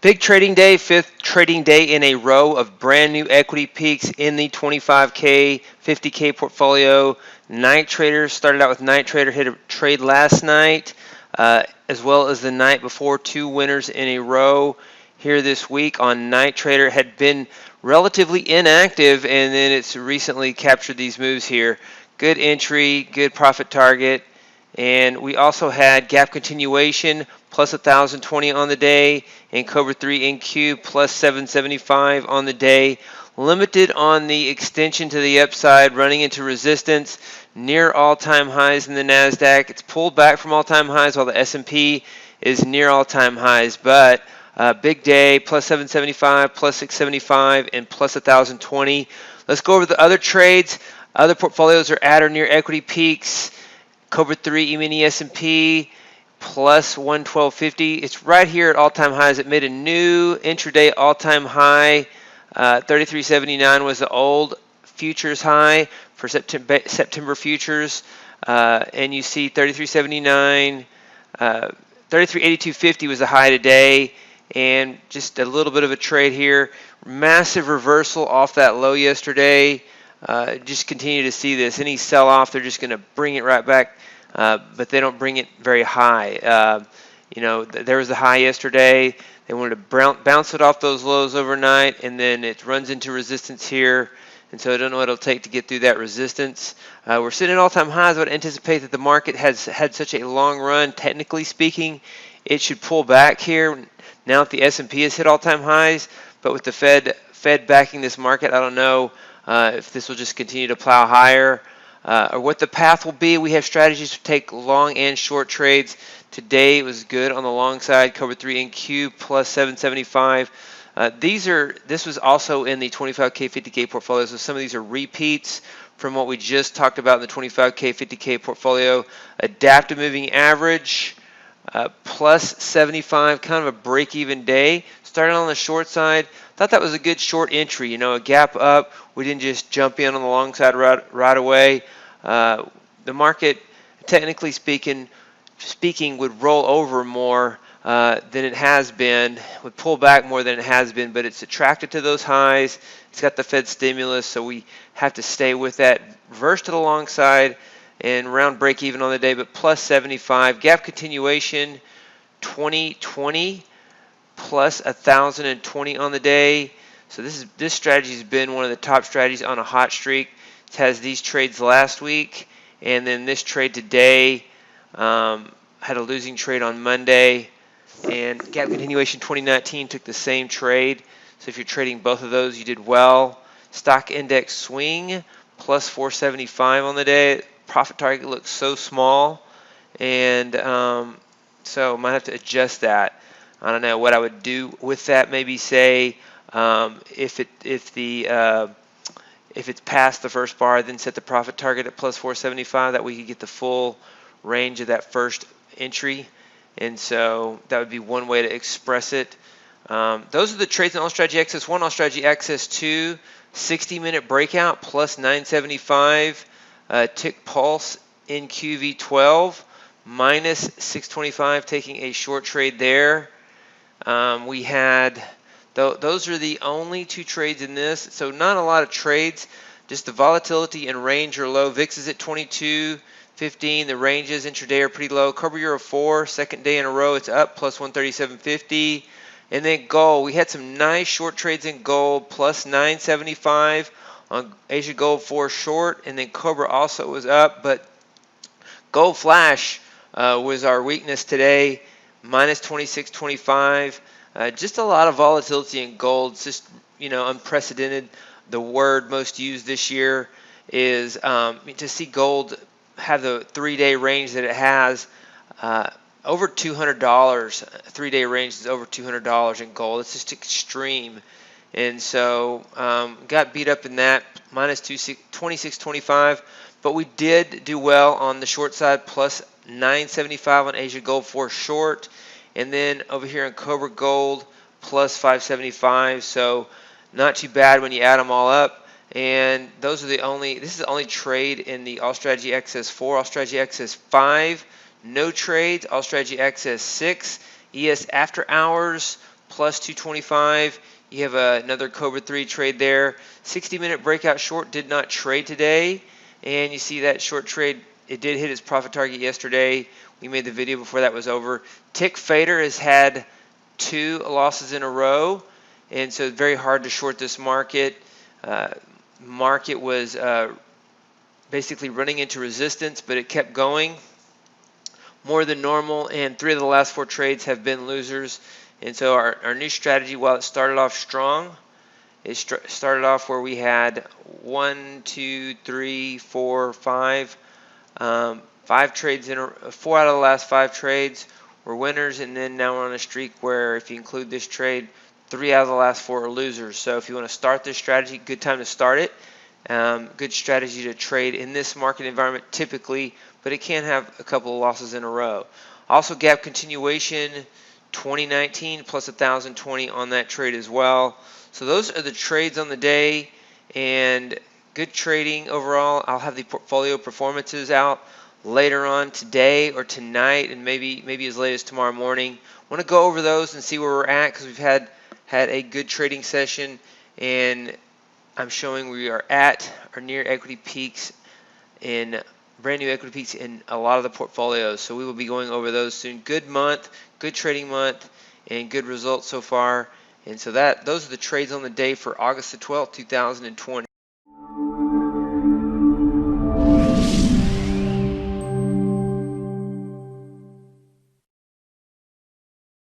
Big trading day, fifth trading day in a row of brand new equity peaks in the 25K, 50K portfolio. NightTrader started out with NightTrader, hit a trade last night, as well as the night before. Two winners in a row here this week on NightTrader. Had been relatively inactive, and then it's recently captured these moves here. Good entry, good profit target. And we also had gap continuation plus 1,020 on the day, and Cobra III NQ plus 775 on the day. Limited on the extension to the upside, running into resistance near all-time highs in the Nasdaq. It's pulled back from all-time highs while the S&P is near all-time highs, but big day, plus 775, plus 675, and plus 1,020. Let's go over the other trades. Other portfolios are at or near equity peaks. Cobra III E-mini S&P plus 112.50. It's right here at all-time highs. It made a new intraday all-time high. 33.79 was the old futures high for September futures. And you see 33.79, 33.82.50 was the high today. And just a little bit of a trade here. Massive reversal off that low yesterday. Just continue to see this. Any sell-off, they're just going to bring it right back, but they don't bring it very high. There was a high yesterday. They wanted to bounce it off those lows overnight, and then it runs into resistance here. And so I don't know what it'll take to get through that resistance. We're sitting at all-time highs. I would anticipate that the market has had such a long run. Technically speaking, it should pull back here. Now that the S&P has hit all-time highs, but with the Fed backing this market, I don't know if this will just continue to plow higher or what the path will be. We have strategies to take long and short trades. Today it was good on the long side. Cobra III NQ plus 775. This was also in the 25K, 50K portfolio. So some of these are repeats from what we just talked about in the 25K, 50K portfolio. Adaptive moving average plus 75, kind of a break-even day. Started on the short side. Thought that was a good short entry, a gap up. We didn't just jump in on the long side right away. The market, technically speaking, would roll over more than it has been, would pull back more than it has been, but it's attracted to those highs. It's got the Fed stimulus, so we have to stay with that. Reverse to the long side and round break even on the day, but plus 75. Gap continuation, 2020. Plus 1,020 on the day. So this strategy has been one of the top strategies on a hot streak. It has these trades last week, and then this trade today. Had a losing trade on Monday, and gap continuation 2019 took the same trade. So if you're trading both of those, you did well. Stock index swing plus 475 on the day. Profit target looks so small, and so might have to adjust that. I don't know what I would do with that. Maybe say if it's past the first bar, then set the profit target at plus 475. That we could get the full range of that first entry, and so that would be one way to express it. Those are the trades in All Strategy Access 1, All Strategy Access 2, 60-minute breakout plus 975, tick pulse in QV12 minus 625, taking a short trade there. We had, those are the only two trades in this, so not a lot of trades, just the volatility and range are low. VIX is at 22.15, the ranges intraday are pretty low. Cobra Euro 4, second day in a row, it's up, plus 137.50. And then gold, we had some nice short trades in gold, plus 975 on Asia Gold 4 short, and then Cobra also was up, but Gold Flash was our weakness today. Minus 26.25. Just a lot of volatility in gold. It's just, unprecedented. The word most used this year is to see gold have the 3-day range that it has. Over $200. 3-day range is over $200 in gold. It's just extreme. And so got beat up in that. Minus 26.25. But we did do well on the short side. Plus 975 on Asia Gold 4 short, and then over here in Cobra Gold plus 575. So not too bad when you add them all up. And this is the only trade in the All Strategy Access 4, All Strategy Access 5, no trades. All Strategy Access 6, ES After Hours plus 225. You have another Cobra 3 trade there. 60-minute breakout short did not trade today, and you see that short trade, it did hit its profit target yesterday. We made the video before that was over. Tick Fader has had 2 losses in a row, and so it's very hard to short this market. Market was basically running into resistance, but it kept going more than normal, and 3 of the last 4 trades have been losers. And so our new strategy, while it started off strong, it started off where we had 1, 2, 3, 4, 5, 5 trades in 4 out of the last 5 trades were winners, and then now we're on a streak where, if you include this trade, 3 out of the last 4 are losers. So if you want to start this strategy, good time to start it. Good strategy to trade in this market environment typically, but it can have a couple of losses in a row. Also, gap continuation 2019 plus 1,020 on that trade as well. So those are the trades on the day, and good trading overall. I'll have the portfolio performances out later on today or tonight, and maybe as late as tomorrow morning. I want to go over those and see where we're at, because we've had a good trading session, and I'm showing we are at or near equity peaks in brand new equity peaks in a lot of the portfolios. So we will be going over those soon. Good month, good trading month, and good results so far. And so those are the trades on the day for August the 12th, 2020.